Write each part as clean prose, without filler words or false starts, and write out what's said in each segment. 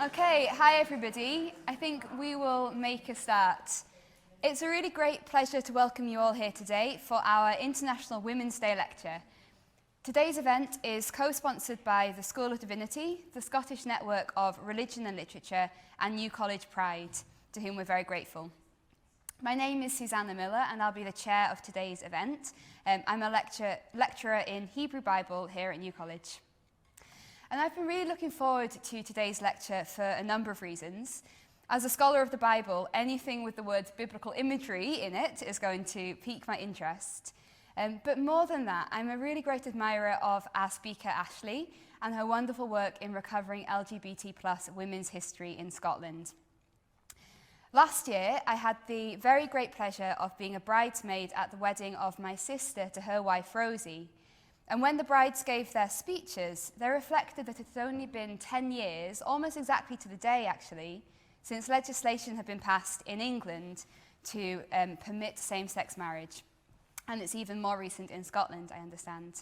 Okay, hi everybody. I think we will make a start. It's a really great pleasure to welcome you all here today for our International Women's Day lecture. Today's event is co-sponsored by the School of Divinity, the Scottish Network of Religion and Literature, and New College Pride, to whom we're very grateful. My name is Suzanna Millar, and I'll be the chair of today's event. I'm a lecturer in Hebrew Bible here at New College. And I've been really looking forward to today's lecture for a number of reasons. As a scholar of the Bible, anything with the words biblical imagery in it is going to pique my interest. But more than that, I'm a really great admirer of our speaker, Ashley, and her wonderful work in recovering LGBT+ women's history in Scotland. Last year, I had the very great pleasure of being a bridesmaid at the wedding of my sister to her wife, Rosie. And when the brides gave their speeches, they reflected that it had only been 10 years, almost exactly to the day actually, since legislation had been passed in England to permit same-sex marriage. And it's even more recent in Scotland, I understand.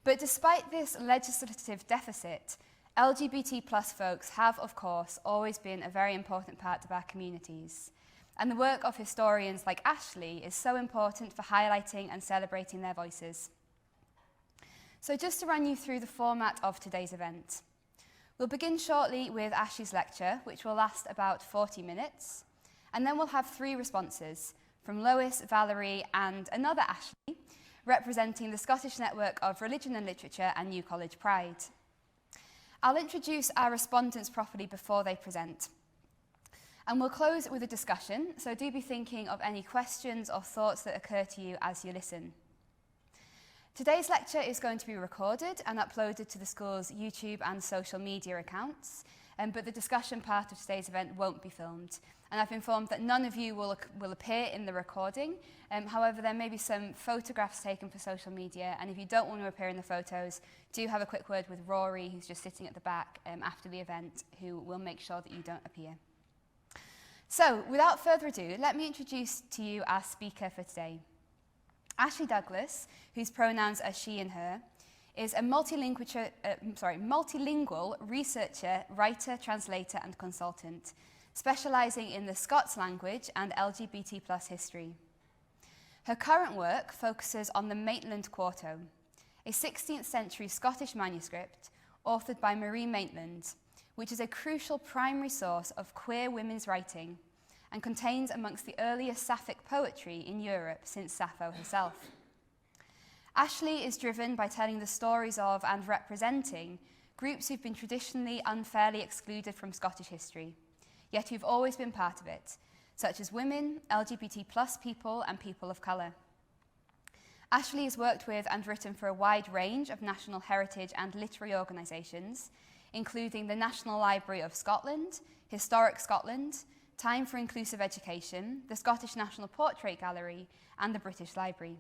But despite this legislative deficit, LGBT+ folks have, of course, always been a very important part of our communities. And the work of historians like Ashley is so important for highlighting and celebrating their voices. So just to run you through the format of today's event. We'll begin shortly with Ashley's lecture, which will last about 40 minutes. And then we'll have 3 responses from Lois, Valerie, and another Ashley, representing the Scottish Network of Religion and Literature and New College Pride. I'll introduce our respondents properly before they present. And we'll close with a discussion, so do be thinking of any questions or thoughts that occur to you as you listen. Today's lecture is going to be recorded and uploaded to the school's YouTube and social media accounts, but the discussion part of today's event won't be filmed. And I've been informed that none of you will appear in the recording. However, there may be some photographs taken for social media, and if you don't want to appear in the photos, do have a quick word with Rory, who's just sitting at the back after the event, who will make sure that you don't appear. So, without further ado, let me introduce to you our speaker for today. Ashley Douglas, whose pronouns are she and her, is a multilingual researcher, writer, translator, and consultant, specialising in the Scots language and LGBT+ history. Her current work focuses on the Maitland Quarto, a 16th century Scottish manuscript authored by Maitland, which is a crucial primary source of queer women's writing and contains amongst the earliest Sapphic poetry in Europe since Sappho herself. Ashley is driven by telling the stories of and representing groups who've been traditionally unfairly excluded from Scottish history, yet who've always been part of it, such as women, LGBT+ people, and people of colour. Ashley has worked with and written for a wide range of national heritage and literary organisations, including the National Library of Scotland, Historic Scotland, Time for Inclusive Education, the Scottish National Portrait Gallery, and the British Library.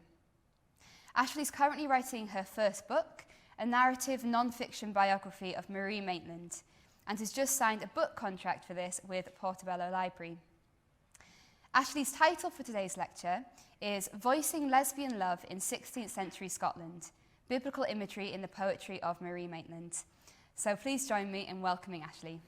Ashley's currently writing her first book, a narrative non-fiction biography of Marie Maitland, and has just signed a book contract for this with Portobello Library. Ashley's title for today's lecture is Voicing Lesbian Love in 16th Century Scotland, Biblical Imagery in the Poetry of Marie Maitland. So please join me in welcoming Ashley.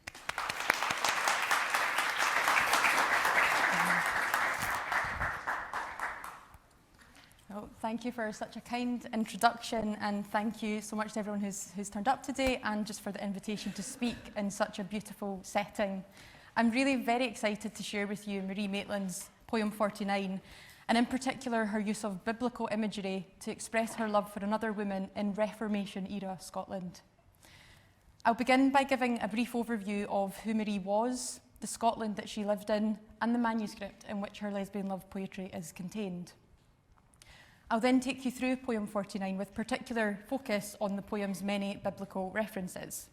Well, thank you for such a kind introduction, and thank you so much to everyone who's turned up today, and just for the invitation to speak in such a beautiful setting. I'm really very excited to share with you Marie Maitland's poem 49, and in particular her use of biblical imagery to express her love for another woman in Reformation-era Scotland. I'll begin by giving a brief overview of who Marie was, the Scotland that she lived in, and the manuscript in which her lesbian love poetry is contained. I'll then take you through poem 49 with particular focus on the poem's many biblical references.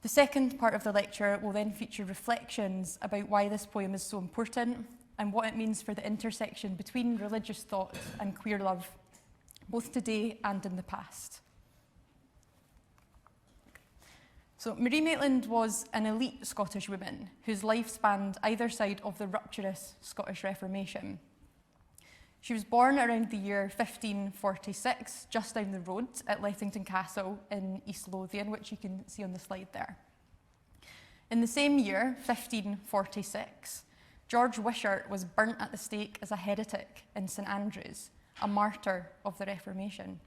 The second part of the lecture will then feature reflections about why this poem is so important and what it means for the intersection between religious thought and queer love, both today and in the past. So Marie Maitland was an elite Scottish woman whose life spanned either side of the rupturous Scottish Reformation. She was born around the year 1546, just down the road at Lethington Castle in East Lothian, which you can see on the slide there. In the same year, 1546, George Wishart was burnt at the stake as a heretic in St Andrews, a martyr of the Reformation.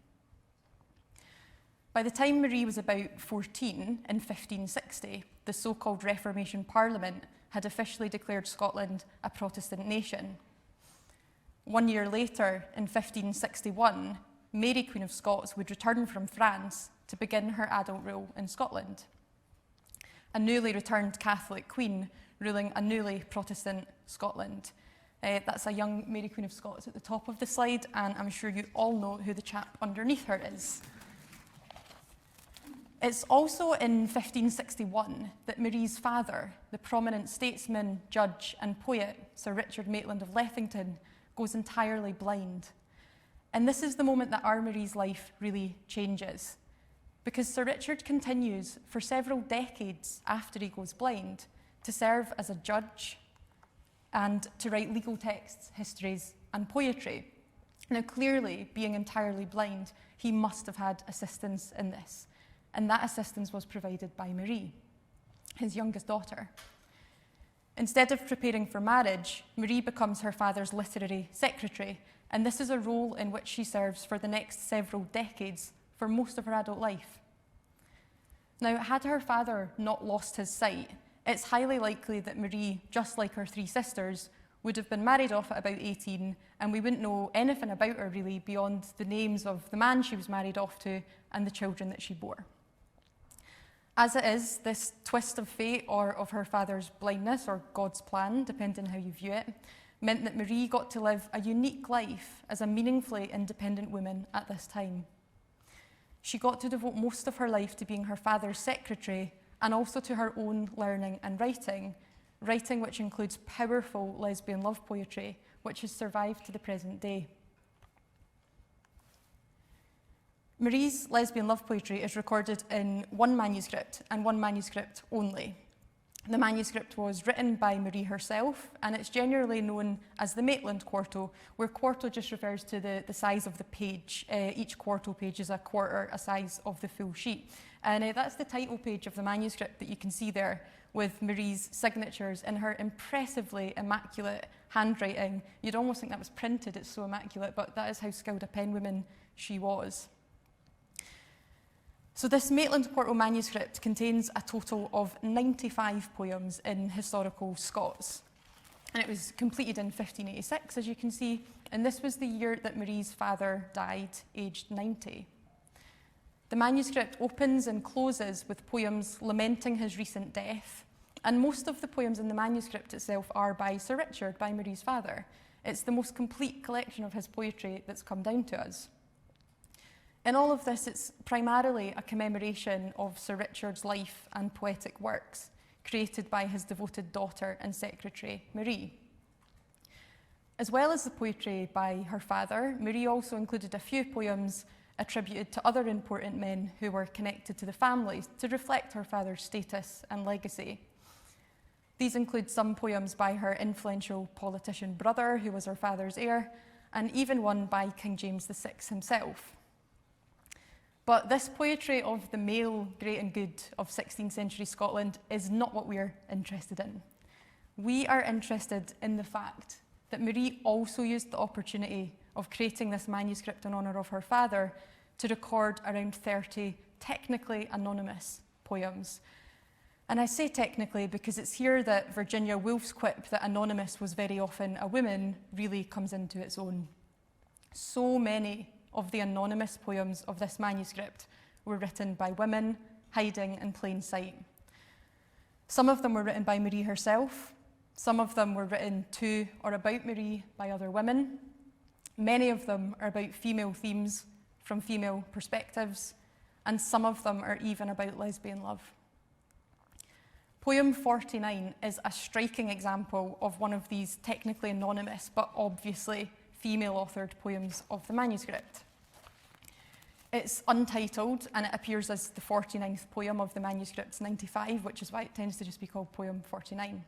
By the time Marie was about 14, in 1560, the so-called Reformation Parliament had officially declared Scotland a Protestant nation. 1 year later, in 1561, Mary, Queen of Scots, would return from France to begin her adult rule in Scotland. A newly returned Catholic queen ruling a newly Protestant Scotland. That's a young Mary, Queen of Scots at the top of the slide, and I'm sure you all know who the chap underneath her is. It's also in 1561 that Marie's father, the prominent statesman, judge and poet, Sir Richard Maitland of Lethington, goes entirely blind. And this is the moment that our Marie's life really changes, because Sir Richard continues for several decades after he goes blind to serve as a judge and to write legal texts, histories and poetry. Now clearly, being entirely blind, he must have had assistance in this, and that assistance was provided by Marie, his youngest daughter. Instead of preparing for marriage, Marie becomes her father's literary secretary, and this is a role in which she serves for the next several decades, for most of her adult life. Now, had her father not lost his sight, it's highly likely that Marie, just like her three sisters, would have been married off at about 18, and we wouldn't know anything about her really beyond the names of the man she was married off to and the children that she bore. As it is, this twist of fate, or of her father's blindness, or God's plan, depending on how you view it, meant that Marie got to live a unique life as a meaningfully independent woman at this time. She got to devote most of her life to being her father's secretary and also to her own learning and writing which includes powerful lesbian love poetry, which has survived to the present day. Marie's lesbian love poetry is recorded in one manuscript, and one manuscript only. The manuscript was written by Marie herself, and it's generally known as the Maitland quarto, where quarto just refers to the size of the page. Each quarto page is a quarter a size of the full sheet. And that's the title page of the manuscript that you can see there, with Marie's signatures in her impressively immaculate handwriting. You'd almost think that was printed, it's so immaculate, but that is how skilled a penwoman she was. So this Maitland quarto manuscript contains a total of 95 poems in historical Scots. And it was completed in 1586, as you can see, and this was the year that Marie's father died, aged 90. The manuscript opens and closes with poems lamenting his recent death, and most of the poems in the manuscript itself are by Sir Richard, by Marie's father. It's the most complete collection of his poetry that's come down to us. In all of this, it's primarily a commemoration of Sir Richard's life and poetic works, created by his devoted daughter and secretary, Marie. As well as the poetry by her father, Marie also included a few poems attributed to other important men who were connected to the family to reflect her father's status and legacy. These include some poems by her influential politician brother, who was her father's heir, and even one by King James VI himself. But this poetry of the male great and good of 16th century Scotland is not what we're interested in. We are interested in the fact that Marie also used the opportunity of creating this manuscript in honour of her father to record around 30 technically anonymous poems. And I say technically because it's here that Virginia Woolf's quip that anonymous was very often a woman really comes into its own. So many of the anonymous poems of this manuscript were written by women, hiding in plain sight. Some of them were written by Marie herself, some of them were written to or about Marie by other women. Many of them are about female themes from female perspectives, and some of them are even about lesbian love. Poem 49 is a striking example of one of these technically anonymous but obviously female-authored poems of the manuscript. It's untitled, and it appears as the 49th poem of the manuscript's 95, which is why it tends to just be called poem 49.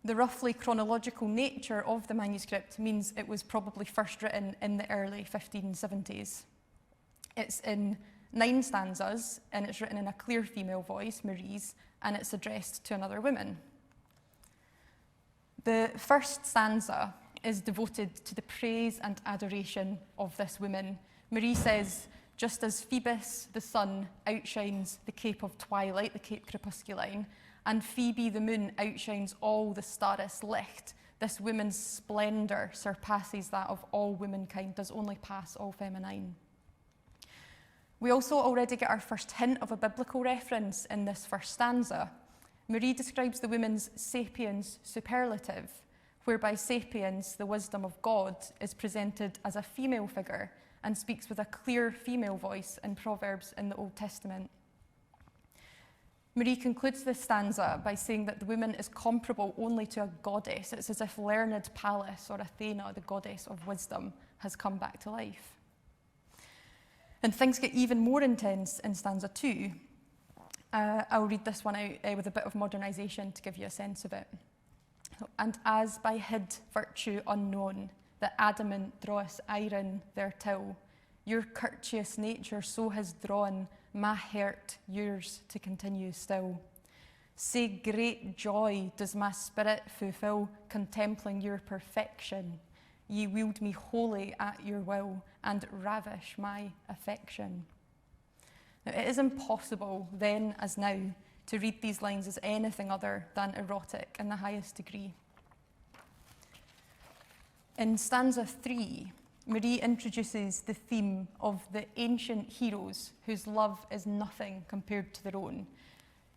The roughly chronological nature of the manuscript means it was probably first written in the early 1570s. It's in 9 stanzas, and it's written in a clear female voice, Marie's, and it's addressed to another woman. The first stanza is devoted to the praise and adoration of this woman. Marie says, just as Phoebus, the sun, outshines the cape of twilight, the cape crepusculine, and Phoebe, the moon, outshines all the starest licht, this woman's splendour surpasses that of all womankind, does only pass all feminine. We also already get our first hint of a biblical reference in this first stanza. Marie describes the woman's sapiens superlative, whereby sapiens, the wisdom of God, is presented as a female figure and speaks with a clear female voice in Proverbs in the Old Testament. Marie concludes this stanza by saying that the woman is comparable only to a goddess. It's as if learned Pallas, or Athena, the goddess of wisdom, has come back to life. And things get even more intense in stanza 2. I'll read this one out with a bit of modernisation to give you a sense of it. And as by hid virtue unknown, the adamant draweth iron theretil, your courteous nature so has drawn my heart yours to continue still. Say great joy does my spirit fulfill, contempling your perfection. Ye wield me wholly at your will, and ravish my affection. Now, it is impossible, then as now, to read these lines as anything other than erotic in the highest degree. In stanza 3, Marie introduces the theme of the ancient heroes whose love is nothing compared to their own.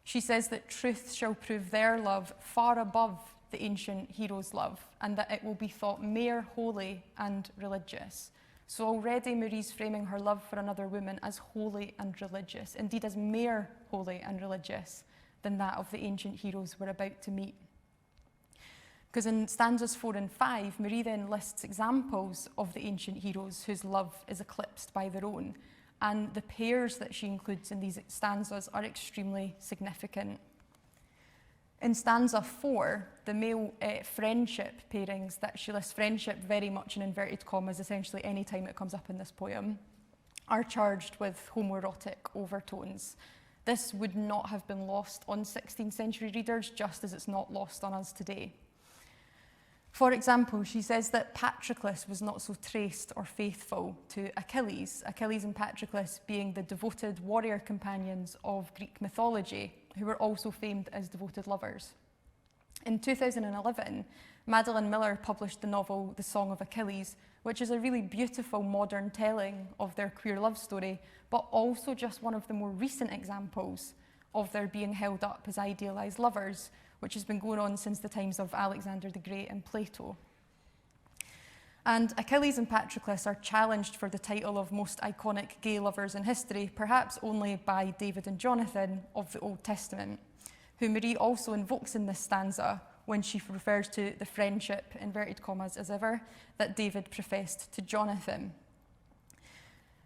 She says that truth shall prove their love far above the ancient heroes' love, and that it will be thought mere holy and religious. So already Marie's framing her love for another woman as holy and religious, indeed as mere holy and religious than that of the ancient heroes we're about to meet. Because in stanzas 4 and 5, Marie then lists examples of the ancient heroes whose love is eclipsed by their own, and the pairs that she includes in these stanzas are extremely significant. In stanza 4, the male friendship pairings that she lists, friendship very much in inverted commas, essentially any time it comes up in this poem, are charged with homoerotic overtones. This would not have been lost on 16th century readers, just as it's not lost on us today. For example, she says that Patroclus was not so chaste or faithful to Achilles, Achilles and Patroclus being the devoted warrior companions of Greek mythology, who were also famed as devoted lovers. In 2011, Maitland Millar published the novel The Song of Achilles, which is a really beautiful modern telling of their queer love story, but also just one of the more recent examples of their being held up as idealised lovers, which has been going on since the times of Alexander the Great and Plato. And Achilles and Patroclus are challenged for the title of most iconic gay lovers in history, perhaps only by David and Jonathan of the Old Testament, who Marie also invokes in this stanza when she refers to the friendship, inverted commas as ever, that David professed to Jonathan.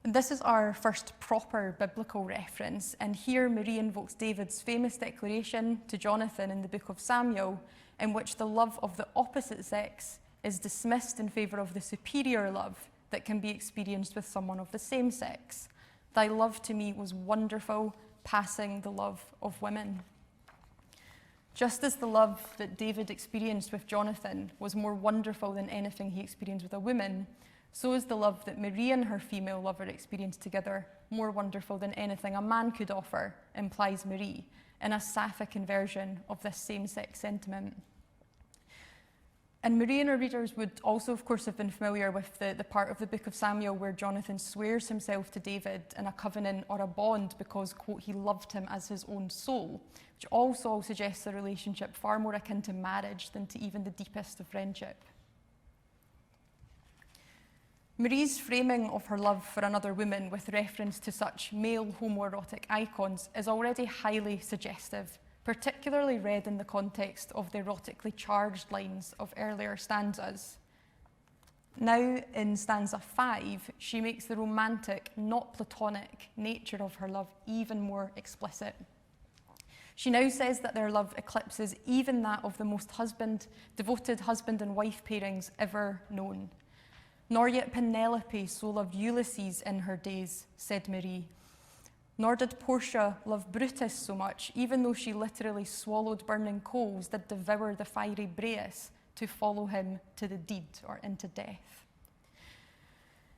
And this is our first proper biblical reference, and here Marie invokes David's famous declaration to Jonathan in the book of Samuel, in which the love of the opposite sex is dismissed in favour of the superior love that can be experienced with someone of the same sex. Thy love to me was wonderful, passing the love of women. Just as the love that David experienced with Jonathan was more wonderful than anything he experienced with a woman, so is the love that Marie and her female lover experienced together more wonderful than anything a man could offer, implies Marie, in a sapphic inversion of this same-sex sentiment. And Marie and her readers would also, of course, have been familiar with the part of the book of Samuel where Jonathan swears himself to David in a covenant or a bond because, quote, he loved him as his own soul, which also suggests a relationship far more akin to marriage than to even the deepest of friendship. Marie's framing of her love for another woman with reference to such male homoerotic icons is already highly suggestive, particularly read in the context of the erotically charged lines of earlier stanzas. Now, in stanza 5, she makes the romantic, not platonic, nature of her love even more explicit. She now says that their love eclipses even that of the most devoted husband and wife pairings ever known. Nor yet Penelope so loved Ulysses in her days, said Marie. Nor did Portia love Brutus so much, even though she literally swallowed burning coals that devour the fiery Breus to follow him to the deed or into death.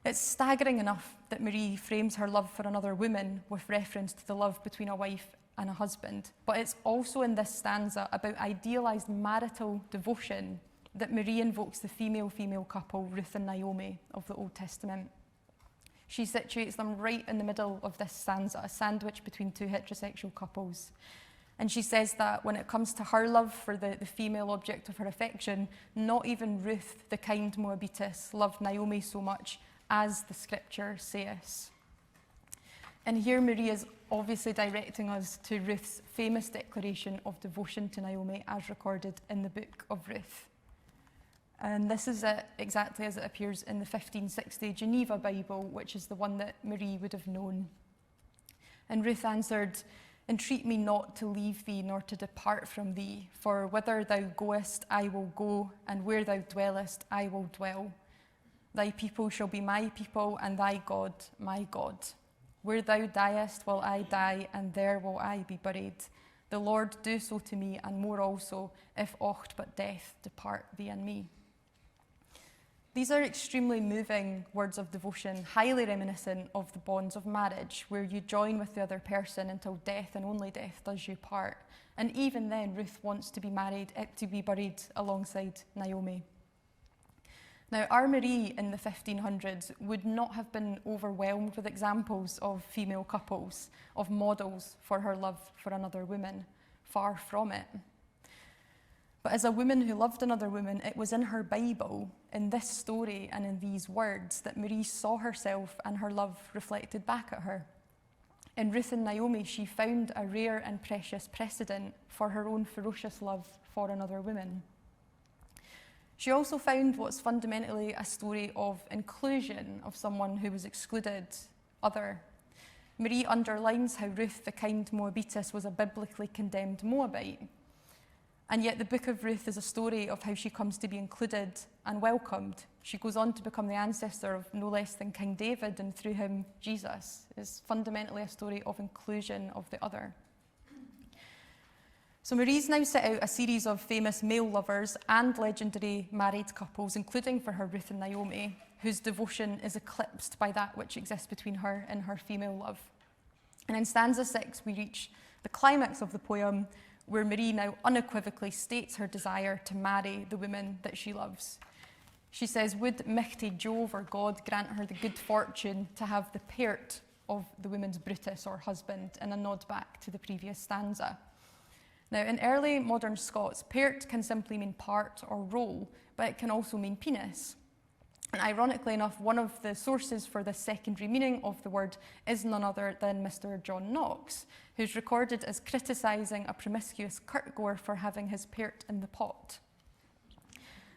It's staggering enough that Marie frames her love for another woman with reference to the love between a wife and a husband, but it's also in this stanza about idealised marital devotion that Marie invokes the female-female couple, Ruth and Naomi, of the Old Testament. She situates them right in the middle of this stanza, a sandwich between two heterosexual couples. And she says that when it comes to her love for the female object of her affection, not even Ruth, the kind Moabitess, loved Naomi so much as the scripture saith. And here Marie is obviously directing us to Ruth's famous declaration of devotion to Naomi as recorded in the book of Ruth. And this is it exactly as it appears in the 1560 Geneva Bible, which is the one that Marie would have known. And Ruth answered, "Entreat me not to leave thee, nor to depart from thee, for whither thou goest I will go, and where thou dwellest I will dwell. Thy people shall be my people, and thy God my God. Where thou diest will I die, and there will I be buried. The Lord do so to me, and more also, if aught but death depart thee and me." These are extremely moving words of devotion, highly reminiscent of the bonds of marriage, where you join with the other person until death and only death does you part. And even then, Ruth wants to be married, to be buried alongside Naomi. Now, our Marie in the 1500s would not have been overwhelmed with examples of female couples, of models for her love for another woman. Far from it. But as a woman who loved another woman, it was in her Bible, in this story and in these words, that Marie saw herself and her love reflected back at her. In Ruth and Naomi, she found a rare and precious precedent for her own ferocious love for another woman. She also found what's fundamentally a story of inclusion, of someone who was excluded, other. Marie underlines how Ruth, the kind Moabitess, was a biblically condemned Moabite. And yet the book of Ruth is a story of how she comes to be included and welcomed. She goes on to become the ancestor of no less than King David, and through him, Jesus. It's fundamentally a story of inclusion of the other. So Marie's now set out a series of famous male lovers and legendary married couples, including for her Ruth and Naomi, whose devotion is eclipsed by that which exists between her and her female love. And in stanza 6, we reach the climax of the poem, where Marie now unequivocally states her desire to marry the woman that she loves. She says, "Would mighty Jove or God grant her the good fortune to have the pairt of the woman's Brutus or husband," in a nod back to the previous stanza. Now, in early modern Scots, pairt can simply mean part or role, but it can also mean penis. And ironically enough, one of the sources for the secondary meaning of the word is none other than Mr. John Knox, who's recorded as criticising a promiscuous kirkgoer for having his pairt in the pot.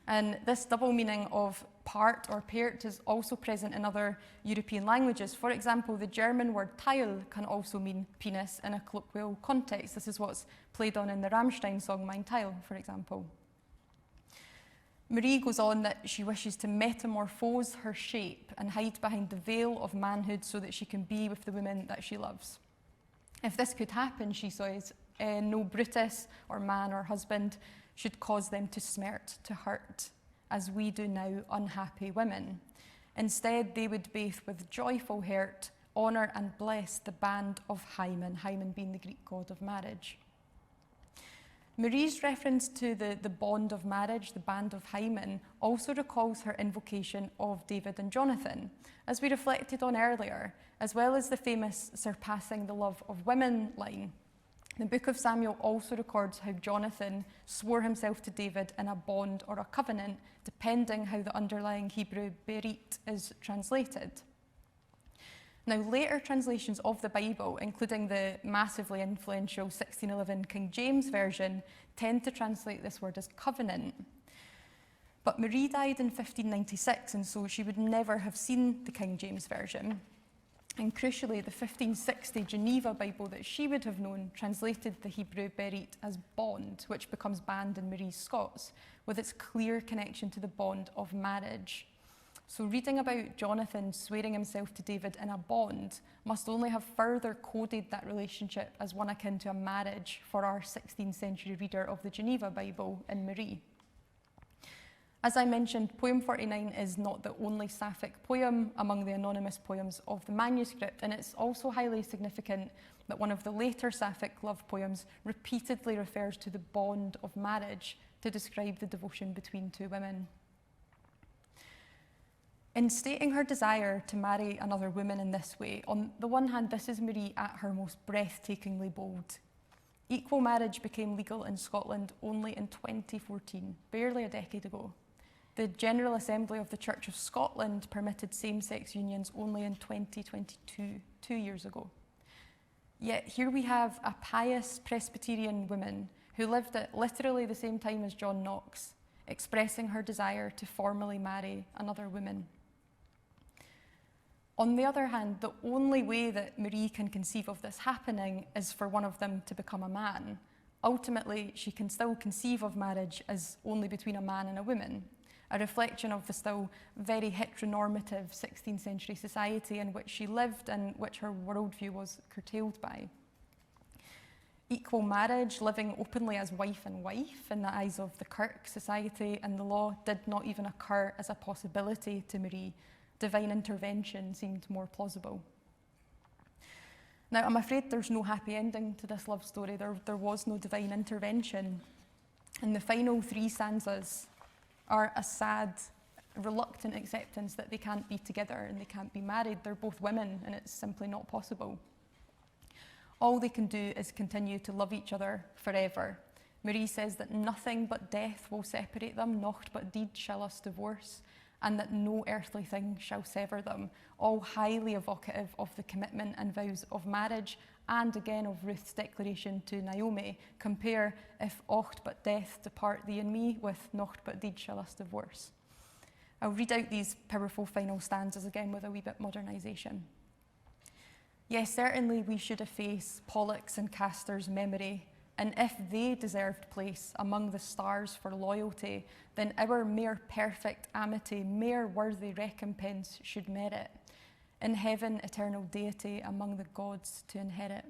And this double meaning of part or pairt is also present in other European languages. For example, the German word Teil can also mean penis in a colloquial context. This is what's played on in the Rammstein song Mein Teil, for example. Marie goes on that she wishes to metamorphose her shape and hide behind the veil of manhood so that she can be with the women that she loves. If this could happen, she says, no Brutus or man or husband should cause them to smart, to hurt, as we do now unhappy women. Instead, they would bathe with joyful heart, honour and bless the band of Hymen, Hymen being the Greek god of marriage. Marie's reference to the bond of marriage, the band of Hymen, also recalls her invocation of David and Jonathan, as we reflected on earlier, as well as the famous surpassing the love of women line. The book of Samuel also records how Jonathan swore himself to David in a bond or a covenant, depending how the underlying Hebrew berit is translated. Now, later translations of the Bible, including the massively influential 1611 King James Version, tend to translate this word as covenant. But Marie died in 1596, and so she would never have seen the King James Version. And crucially, the 1560 Geneva Bible that she would have known translated the Hebrew berit as bond, which becomes band in Marie's Scots, with its clear connection to the bond of marriage. So reading about Jonathan swearing himself to David in a bond must only have further coded that relationship as one akin to a marriage for our 16th century reader of the Geneva Bible in Marie. As I mentioned, poem 49 is not the only sapphic poem among the anonymous poems of the manuscript, and it's also highly significant that one of the later sapphic love poems repeatedly refers to the bond of marriage to describe the devotion between two women. In stating her desire to marry another woman in this way, on the one hand, this is Marie at her most breathtakingly bold. Equal marriage became legal in Scotland only in 2014, barely a decade ago. The General Assembly of the Church of Scotland permitted same-sex unions only in 2022, 2 years ago. Yet here we have a pious Presbyterian woman who lived at literally the same time as John Knox, expressing her desire to formally marry another woman. On the other hand, the only way that Marie can conceive of this happening is for one of them to become a man. Ultimately, she can still conceive of marriage as only between a man and a woman, a reflection of the still very heteronormative 16th century society in which she lived and which her worldview was curtailed by. Equal marriage, living openly as wife and wife in the eyes of the Kirk society and the law, did not even occur as a possibility to Marie. Divine intervention seemed more plausible. Now, I'm afraid there's no happy ending to this love story. There was no divine intervention. And the final 3 stanzas are a sad, reluctant acceptance that they can't be together and they can't be married. They're both women and it's simply not possible. All they can do is continue to love each other forever. Marie says that nothing but death will separate them, naught but deed shall us divorce, and that no earthly thing shall sever them, all highly evocative of the commitment and vows of marriage, and again of Ruth's declaration to Naomi, compare, if aught but death depart thee and me, with naught but deed shall us divorce. I'll read out these powerful final stanzas again with a wee bit modernisation. Yes, certainly we should efface Pollux and Castor's memory, and if they deserved place among the stars for loyalty, then our mere perfect amity, mere worthy recompense should merit, in heaven eternal deity among the gods to inherit.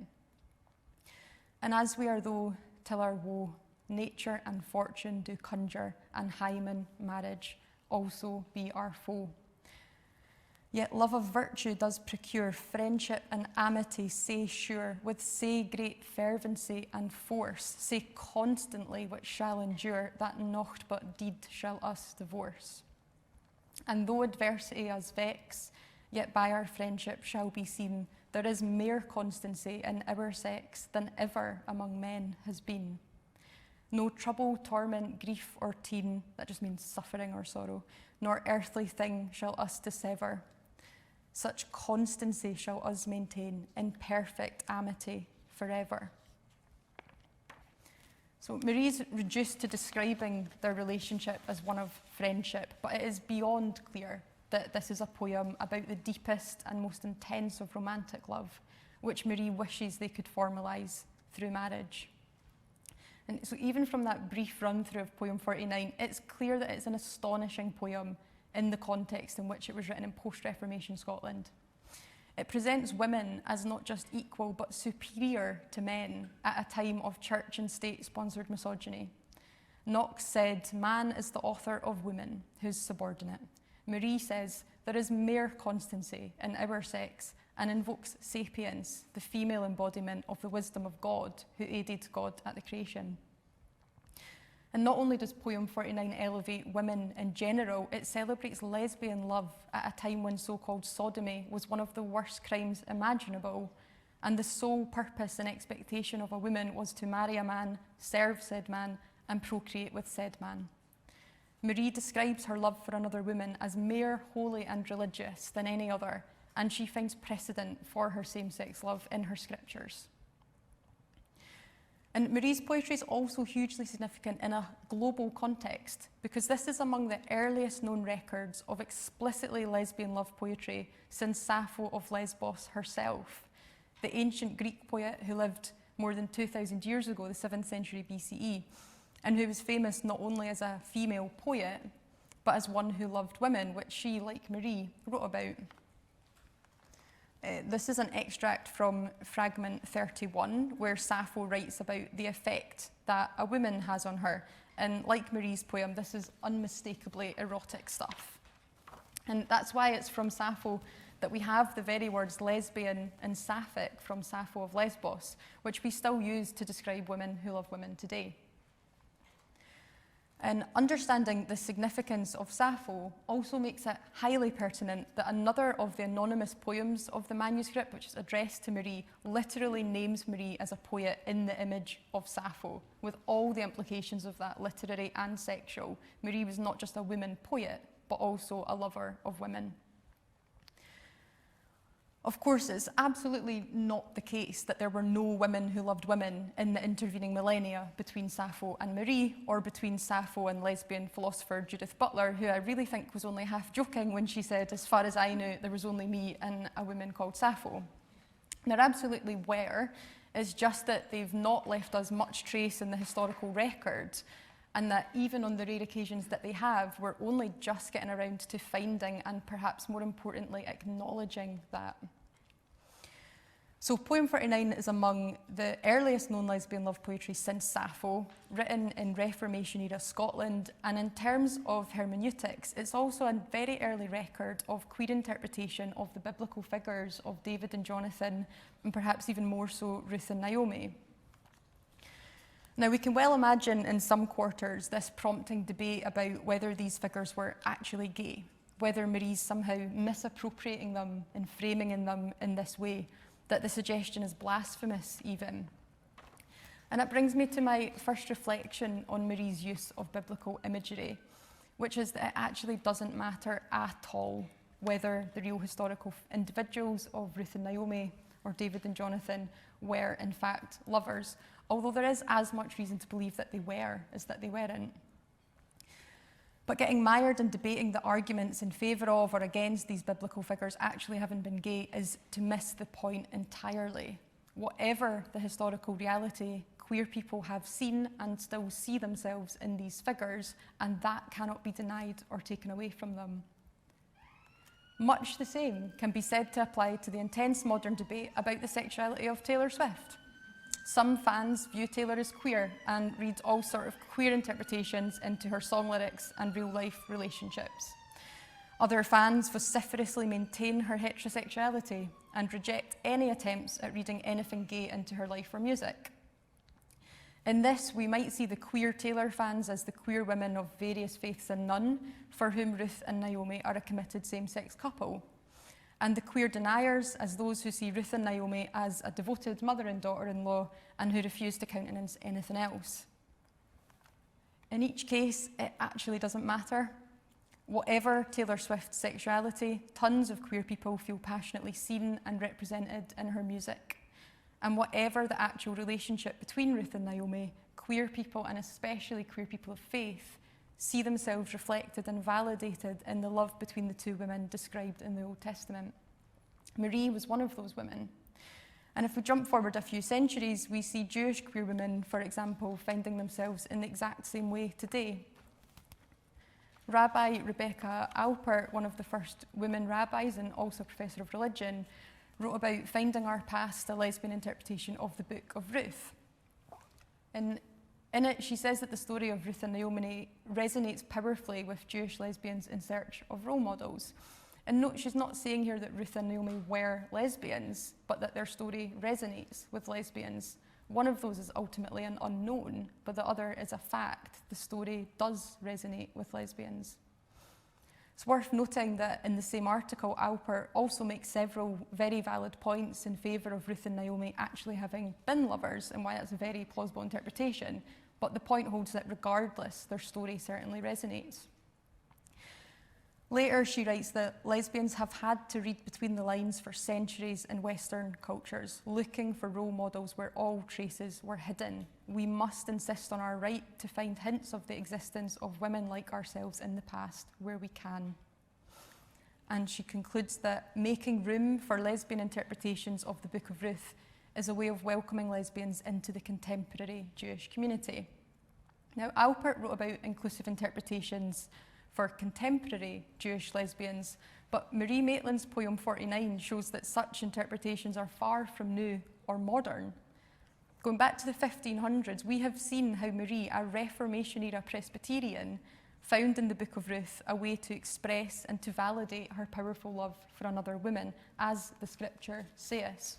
And as we are though till our woe, nature and fortune do conjure, and hymen marriage also be our foe. Yet love of virtue does procure friendship and amity, say sure, with say great fervency and force, say constantly which shall endure, that naught but deed shall us divorce. And though adversity us vex, yet by our friendship shall be seen, there is mere constancy in our sex than ever among men has been. No trouble, torment, grief, or teen, that just means suffering or sorrow, nor earthly thing shall us dissever. Such constancy shall us maintain in perfect amity forever. So Marie's reduced to describing their relationship as one of friendship, but it is beyond clear that this is a poem about the deepest and most intense of romantic love, which Marie wishes they could formalise through marriage. And so even from that brief run-through of poem 49, it's clear that it's an astonishing poem in the context in which it was written in post-Reformation Scotland. It presents women as not just equal but superior to men at a time of church and state-sponsored misogyny. Knox said, "Man is the author of woman, who's subordinate." Marie says, "There is mere constancy in our sex," and invokes sapience, the female embodiment of the wisdom of God, who aided God at the creation. And not only does poem 49 elevate women in general, it celebrates lesbian love at a time when so-called sodomy was one of the worst crimes imaginable, and the sole purpose and expectation of a woman was to marry a man, serve said man, and procreate with said man. Marie describes her love for another woman as more holy and religious than any other, and she finds precedent for her same-sex love in her scriptures. And Marie's poetry is also hugely significant in a global context, because this is among the earliest known records of explicitly lesbian love poetry since Sappho of Lesbos herself, the ancient Greek poet who lived more than 2,000 years ago, the 7th century BCE, and who was famous not only as a female poet, but as one who loved women, which she, like Marie, wrote about. This is an extract from fragment 31, where Sappho writes about the effect that a woman has on her. And like Marie's poem, this is unmistakably erotic stuff. And that's why it's from Sappho that we have the very words lesbian and sapphic from Sappho of Lesbos, which we still use to describe women who love women today. And understanding the significance of Sappho also makes it highly pertinent that another of the anonymous poems of the manuscript, which is addressed to Marie, literally names Marie as a poet in the image of Sappho, with all the implications of that, literary and sexual. Marie was not just a woman poet, but also a lover of women. Of course, it's absolutely not the case that there were no women who loved women in the intervening millennia between Sappho and Marie, or between Sappho and lesbian philosopher Judith Butler, who I really think was only half joking when she said, as far as I knew, there was only me and a woman called Sappho. There absolutely were. It's just that they've not left us much trace in the historical record, and that even on the rare occasions that they have, we're only just getting around to finding and perhaps more importantly, acknowledging that. So poem 49 is among the earliest known lesbian love poetry since Sappho, written in Reformation era Scotland, and in terms of hermeneutics, it's also a very early record of queer interpretation of the biblical figures of David and Jonathan, and perhaps even more so Ruth and Naomi. Now, we can well imagine in some quarters this prompting debate about whether these figures were actually gay, whether Marie's somehow misappropriating them and framing them in this way, that the suggestion is blasphemous even. And it brings me to my first reflection on Marie's use of biblical imagery, which is that it actually doesn't matter at all whether the real historical individuals of Ruth and Naomi or David and Jonathan were in fact lovers, although there is as much reason to believe that they were as that they weren't. But getting mired in debating the arguments in favour of or against these biblical figures actually having been gay is to miss the point entirely. Whatever the historical reality, queer people have seen and still see themselves in these figures, and that cannot be denied or taken away from them. Much the same can be said to apply to the intense modern debate about the sexuality of Taylor Swift. Some fans view Taylor as queer and read all sort of queer interpretations into her song lyrics and real-life relationships. Other fans vociferously maintain her heterosexuality and reject any attempts at reading anything gay into her life or music. In this, we might see the queer Taylor fans as the queer women of various faiths and none, for whom Ruth and Naomi are a committed same-sex couple, and the queer deniers as those who see Ruth and Naomi as a devoted mother and daughter-in-law and who refuse to countenance anything else. In each case, it actually doesn't matter. Whatever Taylor Swift's sexuality, tons of queer people feel passionately seen and represented in her music. And whatever the actual relationship between Ruth and Naomi, queer people, and especially queer people of faith, see themselves reflected and validated in the love between the two women described in the Old Testament. Marie was one of those women. And if we jump forward a few centuries, we see Jewish queer women, for example, finding themselves in the exact same way today. Rabbi Rebecca Alpert, one of the first women rabbis and also a professor of religion, wrote about finding our past, a lesbian interpretation of the Book of Ruth. And in it, she says that the story of Ruth and Naomi resonates powerfully with Jewish lesbians in search of role models. And note, she's not saying here that Ruth and Naomi were lesbians, but that their story resonates with lesbians. One of those is ultimately an unknown, but the other is a fact. The story does resonate with lesbians. It's worth noting that in the same article, Alpert also makes several very valid points in favour of Ruth and Naomi actually having been lovers, and why that's a very plausible interpretation. But the point holds that regardless, their story certainly resonates. Later, she writes that lesbians have had to read between the lines for centuries in Western cultures, looking for role models where all traces were hidden. We must insist on our right to find hints of the existence of women like ourselves in the past where we can. And she concludes that making room for lesbian interpretations of the Book of Ruth is a way of welcoming lesbians into the contemporary Jewish community. Now, Alpert wrote about inclusive interpretations for contemporary Jewish lesbians, but Marie Maitland's poem 49 shows that such interpretations are far from new or modern. Going back to the 1500s, we have seen how Marie, a Reformation-era Presbyterian, found in the Book of Ruth a way to express and to validate her powerful love for another woman, as the scripture saith.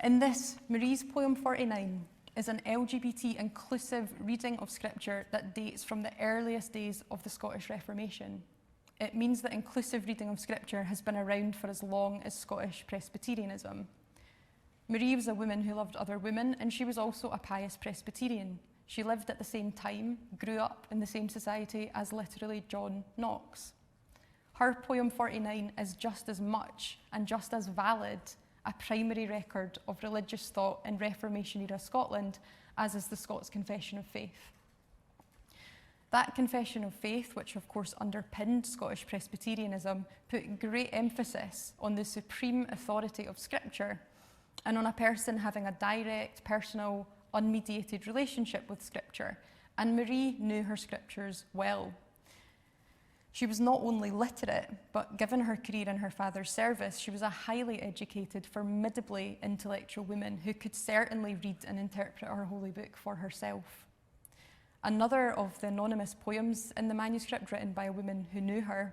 In this, Marie's poem 49 is an LGBT-inclusive reading of scripture that dates from the earliest days of the Scottish Reformation. It means that inclusive reading of scripture has been around for as long as Scottish Presbyterianism. Marie was a woman who loved other women, and she was also a pious Presbyterian. She lived at the same time, grew up in the same society as literally John Knox. Her poem 49 is just as much and just as valid a primary record of religious thought in Reformation-era Scotland as is the Scots Confession of Faith. That confession of faith, which of course underpinned Scottish Presbyterianism, put great emphasis on the supreme authority of Scripture and on a person having a direct, personal, unmediated relationship with Scripture. And Marie knew her Scriptures well. She was not only literate, but given her career in her father's service, she was a highly educated, formidably intellectual woman who could certainly read and interpret her holy book for herself. Another of the anonymous poems in the manuscript, written by a woman who knew her,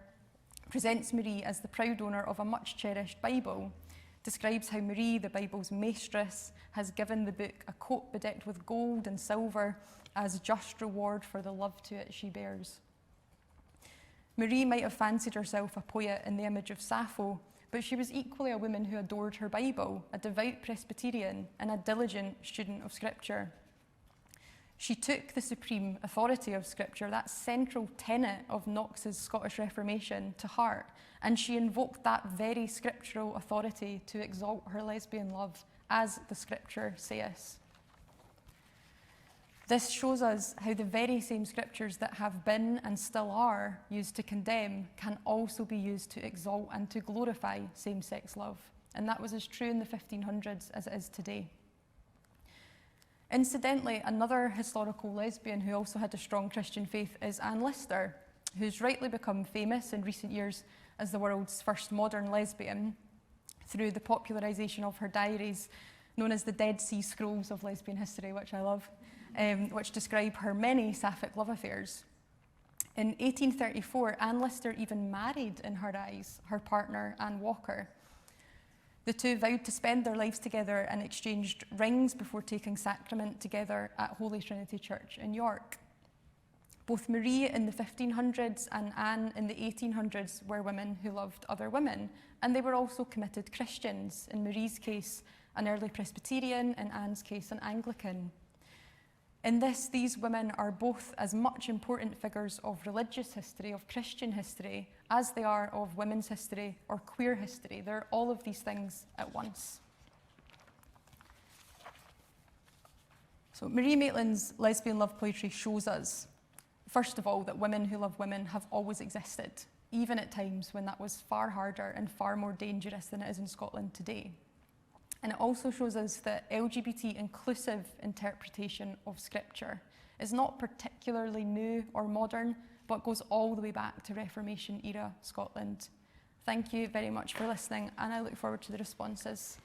presents Marie as the proud owner of a much cherished Bible, describes how Marie, the Bible's mistress, has given the book a coat bedecked with gold and silver as just reward for the love to it she bears. Marie might have fancied herself a poet in the image of Sappho, but she was equally a woman who adored her Bible, a devout Presbyterian and a diligent student of Scripture. She took the supreme authority of Scripture, that central tenet of Knox's Scottish Reformation, to heart, and she invoked that very scriptural authority to exalt her lesbian love, as the Scripture saith. This shows us how the very same scriptures that have been and still are used to condemn can also be used to exalt and to glorify same-sex love. And that was as true in the 1500s as it is today. Incidentally, another historical lesbian who also had a strong Christian faith is Anne Lister, who's rightly become famous in recent years as the world's first modern lesbian through the popularisation of her diaries known as the Dead Sea Scrolls of lesbian history, which I love, which describe her many sapphic love affairs. In 1834, Anne Lister even married, in her eyes, her partner, Anne Walker. The two vowed to spend their lives together and exchanged rings before taking sacrament together at Holy Trinity Church in York. Both Marie in the 1500s and Anne in the 1800s were women who loved other women, and they were also committed Christians, in Marie's case, an early Presbyterian, in Anne's case, an Anglican. In this, these women are both as much important figures of religious history, of Christian history, as they are of women's history or queer history. They're all of these things at once. So Marie Maitland's lesbian love poetry shows us, first of all, that women who love women have always existed, even at times when that was far harder and far more dangerous than it is in Scotland today. And it also shows us that LGBT-inclusive interpretation of Scripture is not particularly new or modern, but goes all the way back to Reformation-era Scotland. Thank you very much for listening, and I look forward to the responses.